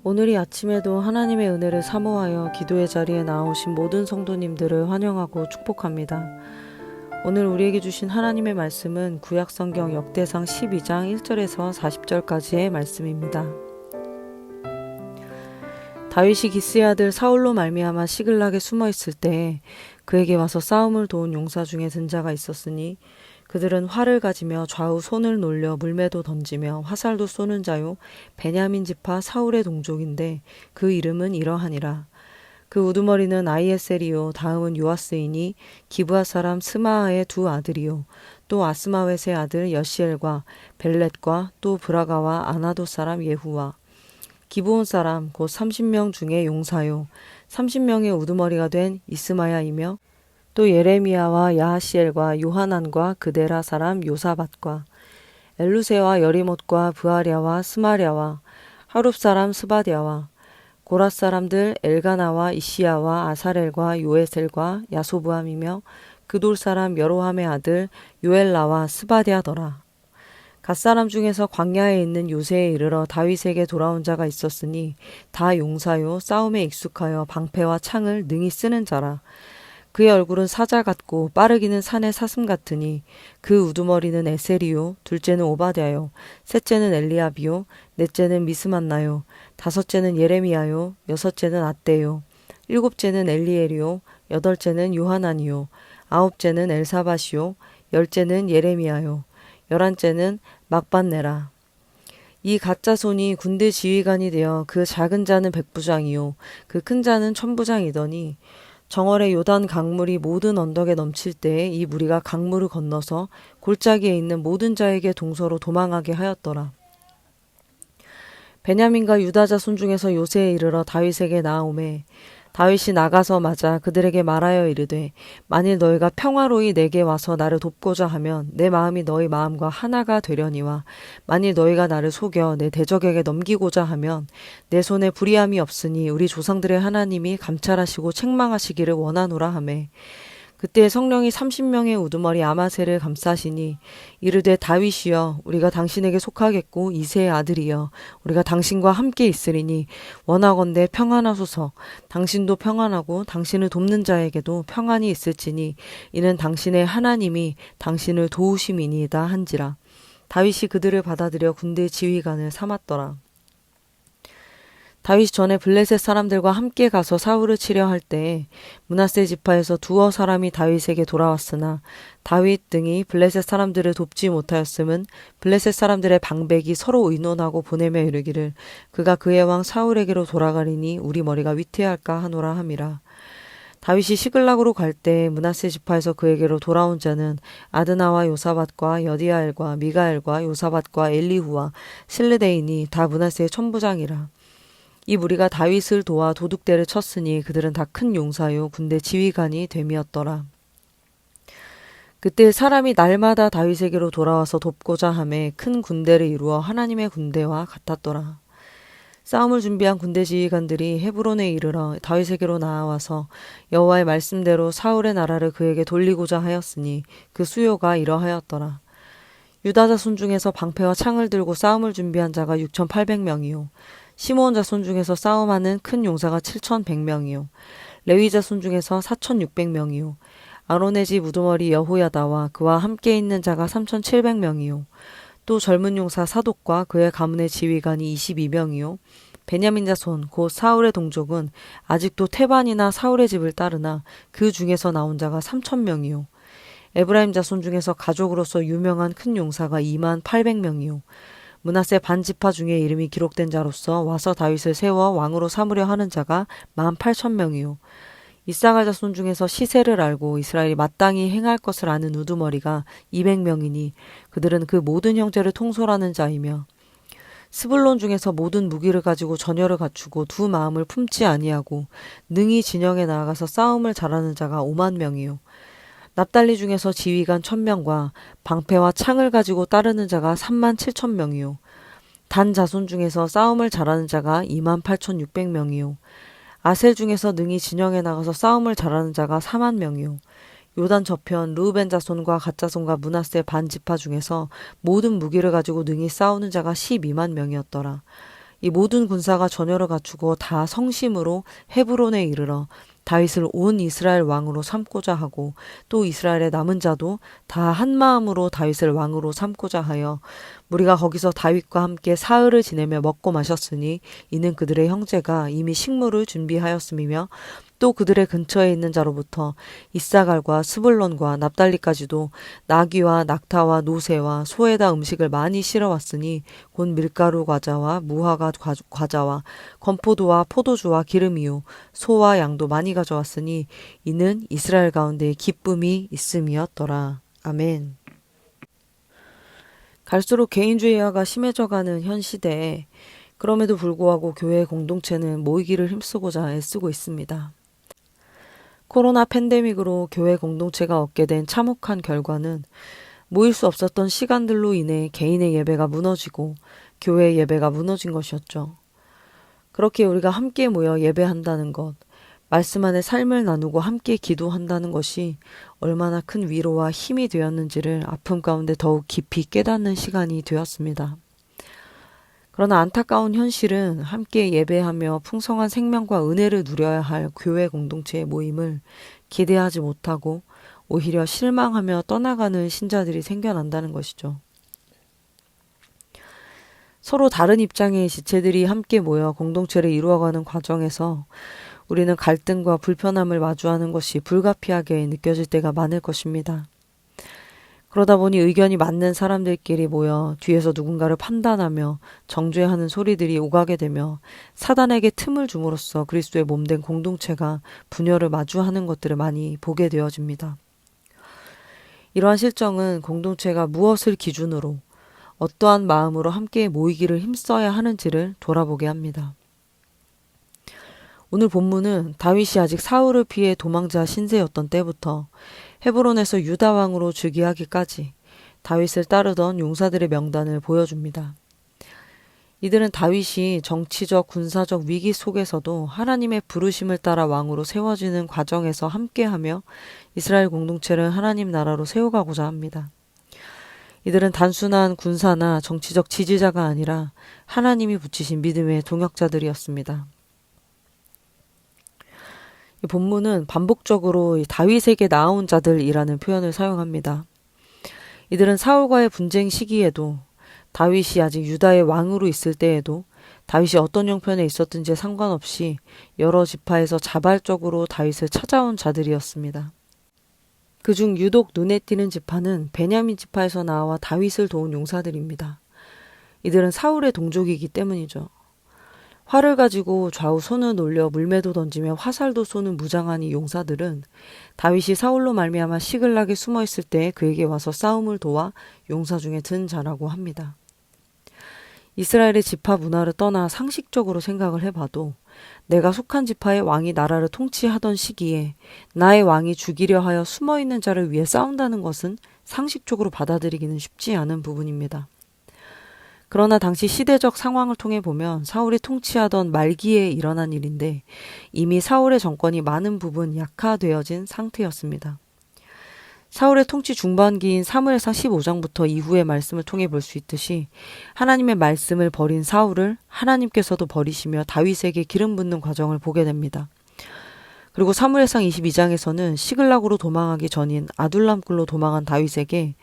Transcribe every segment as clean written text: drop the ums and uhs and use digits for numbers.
오늘 이 아침에도 하나님의 은혜를 사모하여 기도의 자리에 나오신 모든 성도님들을 환영하고 축복합니다. 오늘 우리에게 주신 하나님의 말씀은 구약성경 역대상 12장 1절에서 40절까지의 말씀입니다. 다윗이 기스의 아들 사울로 말미암아 시글락에 숨어 있을 때 그에게 와서 싸움을 도운 용사 중에 든 자가 있었으니 그들은 활을 가지며 좌우 손을 놀려 물매도 던지며 화살도 쏘는 자요 베냐민 지파 사울의 동족인데 그 이름은 이러하니라. 그 우두머리는 아이에셀이요 다음은 요아스이니 기브아 사람 스마아의 두 아들이요 또 아스마웻의 아들 여시엘과 벨렛과 또 브라가와 아나도 사람 예후와 기브온 사람 곧 30명 중에 용사요 30명의 우두머리가 된 이스마야이며 또 예레미야와 야하시엘과 요하난과 그데라 사람 요사밧과 엘루세와 여리못과 브아랴와 스마랴와 하룹 사람 스바디아와 고랏 사람들 엘가나와 이시야와 아사렐과 요에셀과 야소부함이며 그돌 사람 여로함의 아들 요엘라와 스바디아더라. 갓사람 중에서 광야에 있는 요새에 이르러 다윗에게 돌아온 자가 있었으니 다 용사요 싸움에 익숙하여 방패와 창을 능히 쓰는 자라. 그의 얼굴은 사자 같고 빠르기는 산의 사슴 같으니 그 우두머리는 에셀이요 둘째는 오바댜요 셋째는 엘리압이요 넷째는 미스만나요 다섯째는 예레미야요 여섯째는 앗대요 일곱째는 엘리엘이요 여덟째는 요하난이요 아홉째는 엘사밧이요 열째는 예레미야요 열한째는 막반네라. 이 갓자손이 군대 지휘관이 되어 그 작은 자는 백부장이요 그 큰 자는 천부장이더니 정월에 요단 강물이 모든 언덕에 넘칠 때에 이 무리가 강물을 건너서 골짜기에 있는 모든 자에게 동서로 도망하게 하였더라. 베냐민과 유다 자손 중에서 요새에 이르러 다윗에게 나아오매 다윗이 나가서 맞아 그들에게 말하여 이르되 만일 너희가 평화로이 내게 와서 나를 돕고자 하면 내 마음이 너희 마음과 하나가 되려니와 만일 너희가 나를 속여 내 대적에게 넘기고자 하면 내 손에 불의함이 없으니 우리 조상들의 하나님이 감찰하시고 책망하시기를 원하노라 하매 그때 성령이 30명의 우두머리 아마새를 감싸시니 이르되 다윗이여 우리가 당신에게 속하겠고 이새의 아들이여 우리가 당신과 함께 있으리니 원하건대 평안하소서. 당신도 평안하고 당신을 돕는 자에게도 평안이 있을지니 이는 당신의 하나님이 당신을 도우심이니이다 한지라. 다윗이 그들을 받아들여 군대 지휘관을 삼았더라. 다윗이 전에 블레셋 사람들과 함께 가서 사울을 치려 할 때에 므낫세 지파에서 두어 사람이 다윗에게 돌아왔으나 다윗 등이 블레셋 사람들을 돕지 못하였음은 블레셋 사람들의 방백이 서로 의논하고 보내며 이르기를 그가 그의 왕 사울에게로 돌아가리니 우리 머리가 위태할까 하노라 함이라. 다윗이 시글락으로 갈 때 므낫세 지파에서 그에게로 돌아온 자는 아드나와 요사밧과 여디아엘과 미가엘과 요사밧과 엘리후와 실르데인이 다 므낫세의 천부장이라. 이 무리가 다윗을 도와 도둑대를 쳤으니 그들은 다 큰 용사요 군대 지휘관이 됨이었더라. 그때 사람이 날마다 다윗에게로 돌아와서 돕고자 하매 큰 군대를 이루어 하나님의 군대와 같았더라. 싸움을 준비한 군대 지휘관들이 헤브론에 이르러 다윗에게로 나아와서 여호와의 말씀대로 사울의 나라를 그에게 돌리고자 하였으니 그 수요가 이러하였더라. 유다 자손 중에서 방패와 창을 들고 싸움을 준비한 자가 6,800명이요 시므온 자손 중에서 싸움하는 큰 용사가 7,100명이요 레위 자손 중에서 4,600명이요 아론의 집 우두머리 여호야다와 그와 함께 있는 자가 3,700명이요 또 젊은 용사 사독과 그의 가문의 지휘관이 22명이요 베냐민 자손 곧 사울의 동족은 아직도 태반이나 사울의 집을 따르나 그 중에서 나온 자가 3,000명이요 에브라임 자손 중에서 가족으로서 유명한 큰 용사가 28,000명이요 므낫세 반지파 중에 이름이 기록된 자로서 와서 다윗을 세워 왕으로 삼으려 하는 자가 18,000명이요 이사갈 자손 중에서 시세를 알고 이스라엘이 마땅히 행할 것을 아는 우두머리가 200명이니 그들은 그 모든 형제를 통솔하는 자이며 스불론 중에서 모든 무기를 가지고 전열을 갖추고 두 마음을 품지 아니하고 능히 진영에 나아가서 싸움을 잘하는 자가 50,000명이요 납달리 중에서 지휘관 1,000명과 방패와 창을 가지고 따르는 자가 37,000명이요 단 자손 중에서 싸움을 잘하는 자가 28,600명이요 아셀 중에서 능히 진영에 나가서 싸움을 잘하는 자가 40,000명이요 요단 저편 르우벤 자손과 갓 자손과 므낫세 반 지파 중에서 모든 무기를 가지고 능히 싸우는 자가 120,000명이었더라. 이 모든 군사가 전열을 갖추고 다 성심으로 헤브론에 이르러 다윗을 온 이스라엘 왕으로 삼고자 하고 또 이스라엘의 남은 자도 다 한마음으로 다윗을 왕으로 삼고자 하여 우리가 거기서 다윗과 함께 사흘을 지내며 먹고 마셨으니 이는 그들의 형제가 이미 식물을 준비하였음이며 또 그들의 근처에 있는 자로부터 이사갈과 스불론과 납달리까지도 나귀와 낙타와 노새와 소에다 음식을 많이 실어왔으니 곧 밀가루 과자와 무화과 과자와 건포도와 포도주와 기름이요 소와 양도 많이 가져왔으니 이는 이스라엘 가운데 기쁨이 있음이었더라. 아멘. 갈수록 개인주의화가 심해져가는 현 시대에 그럼에도 불구하고 교회 공동체는 모이기를 힘쓰고자 애쓰고 있습니다. 코로나 팬데믹으로 교회 공동체가 얻게 된 참혹한 결과는 모일 수 없었던 시간들로 인해 개인의 예배가 무너지고 교회의 예배가 무너진 것이었죠. 그렇게 우리가 함께 모여 예배한다는 것, 말씀 안에 삶을 나누고 함께 기도한다는 것이 얼마나 큰 위로와 힘이 되었는지를 아픔 가운데 더욱 깊이 깨닫는 시간이 되었습니다. 그러나 안타까운 현실은 함께 예배하며 풍성한 생명과 은혜를 누려야 할 교회 공동체의 모임을 기대하지 못하고 오히려 실망하며 떠나가는 신자들이 생겨난다는 것이죠. 서로 다른 입장의 지체들이 함께 모여 공동체를 이루어가는 과정에서 우리는 갈등과 불편함을 마주하는 것이 불가피하게 느껴질 때가 많을 것입니다. 그러다 보니 의견이 맞는 사람들끼리 모여 뒤에서 누군가를 판단하며 정죄하는 소리들이 오가게 되며 사단에게 틈을 줌으로써 그리스도의 몸된 공동체가 분열을 마주하는 것들을 많이 보게 되어집니다. 이러한 실정은 공동체가 무엇을 기준으로 어떠한 마음으로 함께 모이기를 힘써야 하는지를 돌아보게 합니다. 오늘 본문은 다윗이 아직 사울을 피해 도망자 신세였던 때부터 헤브론에서 유다 왕으로 즉위하기까지 다윗을 따르던 용사들의 명단을 보여줍니다. 이들은 다윗이 정치적, 군사적 위기 속에서도 하나님의 부르심을 따라 왕으로 세워지는 과정에서 함께하며 이스라엘 공동체를 하나님 나라로 세워가고자 합니다. 이들은 단순한 군사나 정치적 지지자가 아니라 하나님이 붙이신 믿음의 동역자들이었습니다. 이 본문은 반복적으로 다윗에게 나아온 자들이라는 표현을 사용합니다. 이들은 사울과의 분쟁 시기에도 다윗이 아직 유다의 왕으로 있을 때에도 다윗이 어떤 형편에 있었든지 상관없이 여러 지파에서 자발적으로 다윗을 찾아온 자들이었습니다. 그중 유독 눈에 띄는 지파는 베냐민 지파에서 나와 다윗을 도운 용사들입니다. 이들은 사울의 동족이기 때문이죠. 활을 가지고 좌우 손을 올려 물매도 던지며 화살도 쏘는 무장한 이 용사들은 다윗이 사울로 말미암아 시글락에 숨어 있을 때 그에게 와서 싸움을 도와 용사 중에 든 자라고 합니다. 이스라엘의 지파 문화를 떠나 상식적으로 생각을 해봐도 내가 속한 지파의 왕이 나라를 통치하던 시기에 나의 왕이 죽이려 하여 숨어 있는 자를 위해 싸운다는 것은 상식적으로 받아들이기는 쉽지 않은 부분입니다. 그러나 당시 시대적 상황을 통해 보면 사울이 통치하던 말기에 일어난 일인데 이미 사울의 정권이 많은 부분 약화되어진 상태였습니다. 사울의 통치 중반기인 사무엘상 15장부터 이후의 말씀을 통해 볼 수 있듯이 하나님의 말씀을 버린 사울을 하나님께서도 버리시며 다윗에게 기름 붓는 과정을 보게 됩니다. 그리고 사무엘상 22장에서는 시글락으로 도망하기 전인 아둘람굴로 도망한 다윗에게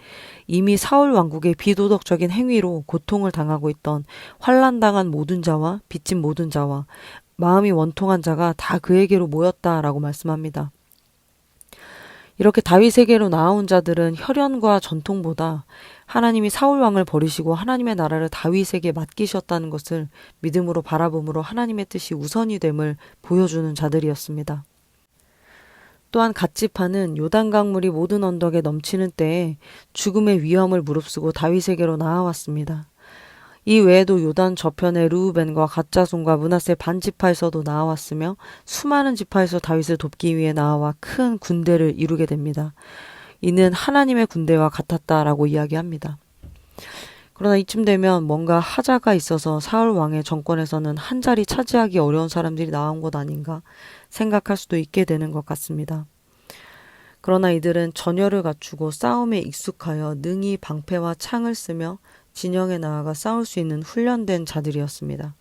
이미 사울 왕국의 비도덕적인 행위로 고통을 당하고 있던 환난당한 모든 자와 빚진 모든 자와 마음이 원통한 자가 다 그에게로 모였다라고 말씀합니다. 이렇게 다윗에게로 나아온 자들은 혈연과 전통보다 하나님이 사울 왕을 버리시고 하나님의 나라를 다윗에게 맡기셨다는 것을 믿음으로 바라봄으로 하나님의 뜻이 우선이 됨을 보여주는 자들이었습니다. 또한 갓 지파는 요단강물이 모든 언덕에 넘치는 때에 죽음의 위험을 무릅쓰고 다윗에게로 나아왔습니다. 이 외에도 요단 저편의 르우벤과 갓 자손과 므낫세 반 지파에서도 나아왔으며 수많은 지파에서 다윗을 돕기 위해 나와 큰 군대를 이루게 됩니다. 이는 하나님의 군대와 같았다라고 이야기합니다. 그러나 이쯤 되면 뭔가 하자가 있어서 사울 왕의 정권에서는 한 자리 차지하기 어려운 사람들이 나온 것 아닌가 생각할 수도 있게 되는 것 같습니다. 그러나 이들은 전열을 갖추고 싸움에 익숙하여 능히 방패와 창을 쓰며 진영에 나아가 싸울 수 있는 훈련된 자들이었습니다.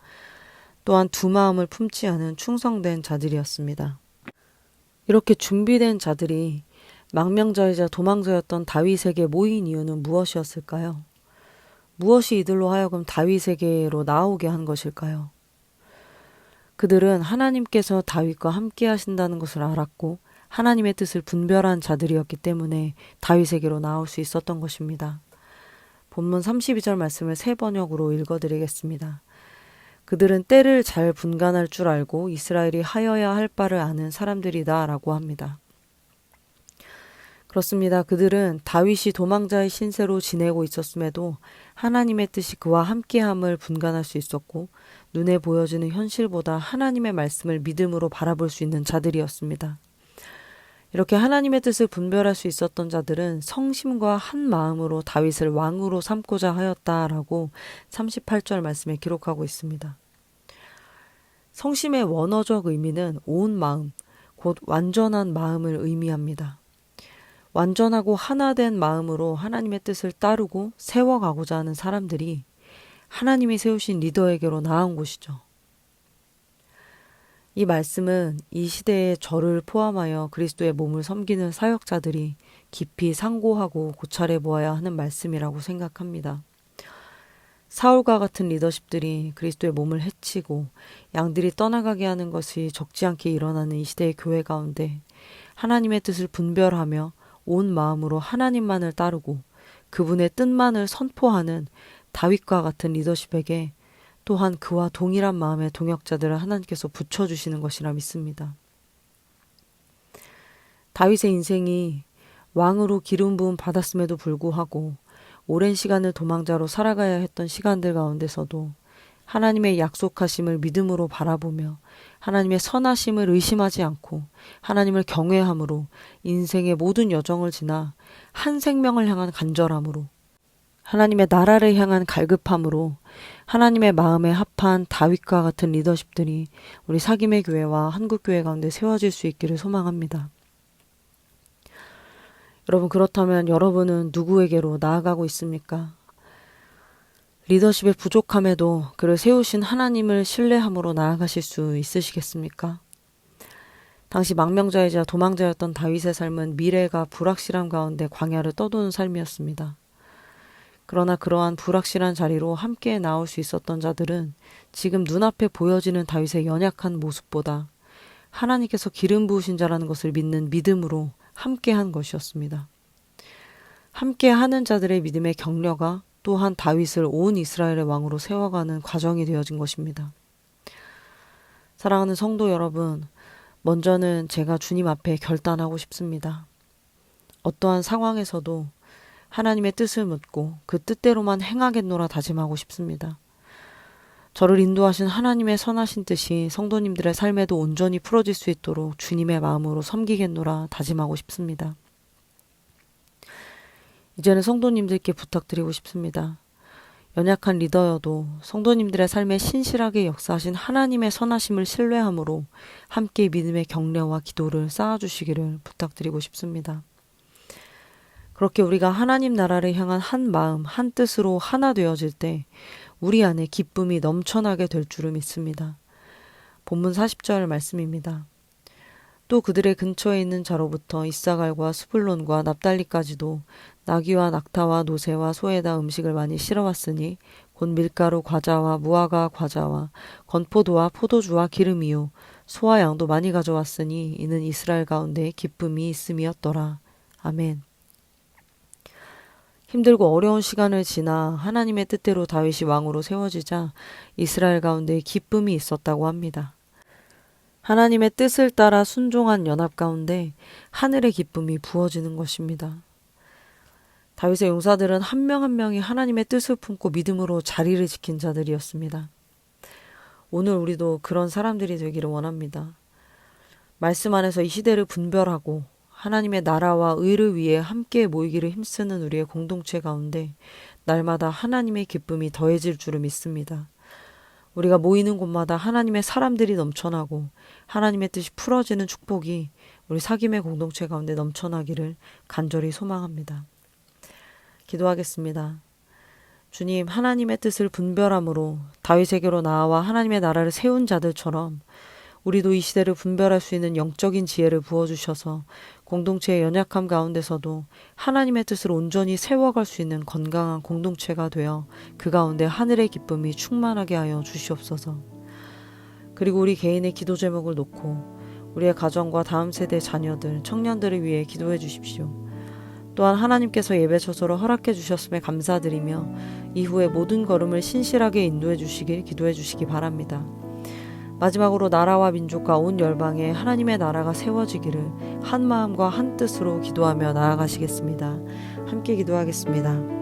또한 두 마음을 품지 않은 충성된 자들이었습니다. 이렇게 준비된 자들이 망명자이자 도망자였던 다윗에게 모인 이유는 무엇이었을까요? 무엇이 이들로 하여금 다윗에게로 나오게 한 것일까요? 그들은 하나님께서 다윗과 함께 하신다는 것을 알았고 하나님의 뜻을 분별한 자들이었기 때문에 다윗에게로 나올 수 있었던 것입니다. 본문 32절 말씀을 세 번역으로 읽어드리겠습니다. 그들은 때를 잘 분간할 줄 알고 이스라엘이 하여야 할 바를 아는 사람들이다 라고 합니다. 그렇습니다. 그들은 다윗이 도망자의 신세로 지내고 있었음에도 하나님의 뜻이 그와 함께함을 분간할 수 있었고 눈에 보여지는 현실보다 하나님의 말씀을 믿음으로 바라볼 수 있는 자들이었습니다. 이렇게 하나님의 뜻을 분별할 수 있었던 자들은 성심과 한 마음으로 다윗을 왕으로 삼고자 하였다라고 38절 말씀에 기록하고 있습니다. 성심의 원어적 의미는 온 마음, 곧 완전한 마음을 의미합니다. 완전하고 하나된 마음으로 하나님의 뜻을 따르고 세워가고자 하는 사람들이 하나님이 세우신 리더에게로 나온 곳이죠. 이 말씀은 이 시대의 저를 포함하여 그리스도의 몸을 섬기는 사역자들이 깊이 상고하고 고찰해 보아야 하는 말씀이라고 생각합니다. 사울과 같은 리더십들이 그리스도의 몸을 해치고 양들이 떠나가게 하는 것이 적지 않게 일어나는 이 시대의 교회 가운데 하나님의 뜻을 분별하며 온 마음으로 하나님만을 따르고 그분의 뜻만을 선포하는 다윗과 같은 리더십에게 또한 그와 동일한 마음의 동역자들을 하나님께서 붙여주시는 것이라 믿습니다. 다윗의 인생이 왕으로 기름 부음 받았음에도 불구하고 오랜 시간을 도망자로 살아가야 했던 시간들 가운데서도 하나님의 약속하심을 믿음으로 바라보며 하나님의 선하심을 의심하지 않고 하나님을 경외함으로 인생의 모든 여정을 지나 한 생명을 향한 간절함으로 하나님의 나라를 향한 갈급함으로 하나님의 마음에 합한 다윗과 같은 리더십들이 우리 사김의 교회와 한국교회 가운데 세워질 수 있기를 소망합니다. 여러분, 그렇다면 여러분은 누구에게로 나아가고 있습니까? 리더십의 부족함에도 그를 세우신 하나님을 신뢰함으로 나아가실 수 있으시겠습니까? 당시 망명자이자 도망자였던 다윗의 삶은 미래가 불확실함 가운데 광야를 떠도는 삶이었습니다. 그러나 그러한 불확실한 자리로 함께 나올 수 있었던 자들은 지금 눈앞에 보여지는 다윗의 연약한 모습보다 하나님께서 기름 부으신 자라는 것을 믿는 믿음으로 함께한 것이었습니다. 함께하는 자들의 믿음의 격려가 또한 다윗을 온 이스라엘의 왕으로 세워가는 과정이 되어진 것입니다. 사랑하는 성도 여러분, 먼저는 제가 주님 앞에 결단하고 싶습니다. 어떠한 상황에서도 하나님의 뜻을 묻고 그 뜻대로만 행하겠노라 다짐하고 싶습니다. 저를 인도하신 하나님의 선하신 뜻이 성도님들의 삶에도 온전히 풀어질 수 있도록 주님의 마음으로 섬기겠노라 다짐하고 싶습니다. 이제는 성도님들께 부탁드리고 싶습니다. 연약한 리더여도 성도님들의 삶에 신실하게 역사하신 하나님의 선하심을 신뢰함으로 함께 믿음의 격려와 기도를 쌓아주시기를 부탁드리고 싶습니다. 그렇게 우리가 하나님 나라를 향한 한 마음, 한 뜻으로 하나 되어질 때 우리 안에 기쁨이 넘쳐나게 될 줄을 믿습니다. 본문 40절 말씀입니다. 또 그들의 근처에 있는 자로부터 이사갈과 스불론과 납달리까지도 나귀와 낙타와 노새와 소에다 음식을 많이 실어왔으니 곧 밀가루 과자와 무화과 과자와 건포도와 포도주와 기름이요 소와 양도 많이 가져왔으니 이는 이스라엘 가운데 기쁨이 있음이었더라. 아멘. 힘들고 어려운 시간을 지나 하나님의 뜻대로 다윗이 왕으로 세워지자 이스라엘 가운데 기쁨이 있었다고 합니다. 하나님의 뜻을 따라 순종한 연합 가운데 하늘의 기쁨이 부어지는 것입니다. 다윗의 용사들은 한 명 한 명이 하나님의 뜻을 품고 믿음으로 자리를 지킨 자들이었습니다. 오늘 우리도 그런 사람들이 되기를 원합니다. 말씀 안에서 이 시대를 분별하고 하나님의 나라와 의를 위해 함께 모이기를 힘쓰는 우리의 공동체 가운데 날마다 하나님의 기쁨이 더해질 줄을 믿습니다. 우리가 모이는 곳마다 하나님의 사람들이 넘쳐나고 하나님의 뜻이 풀어지는 축복이 우리 사김의 공동체 가운데 넘쳐나기를 간절히 소망합니다. 기도하겠습니다. 주님, 하나님의 뜻을 분별함으로 다윗에게로 나아와 하나님의 나라를 세운 자들처럼 우리도 이 시대를 분별할 수 있는 영적인 지혜를 부어주셔서 공동체의 연약함 가운데서도 하나님의 뜻을 온전히 세워갈 수 있는 건강한 공동체가 되어 그 가운데 하늘의 기쁨이 충만하게 하여 주시옵소서. 그리고 우리 개인의 기도 제목을 놓고 우리의 가정과 다음 세대 자녀들, 청년들을 위해 기도해 주십시오. 또한 하나님께서 예배 처소로 허락해 주셨음에 감사드리며 이후에 모든 걸음을 신실하게 인도해 주시길 기도해 주시기 바랍니다. 마지막으로 나라와 민족과 온 열방에 하나님의 나라가 세워지기를 한 마음과 한 뜻으로 기도하며 나아가시겠습니다. 함께 기도하겠습니다.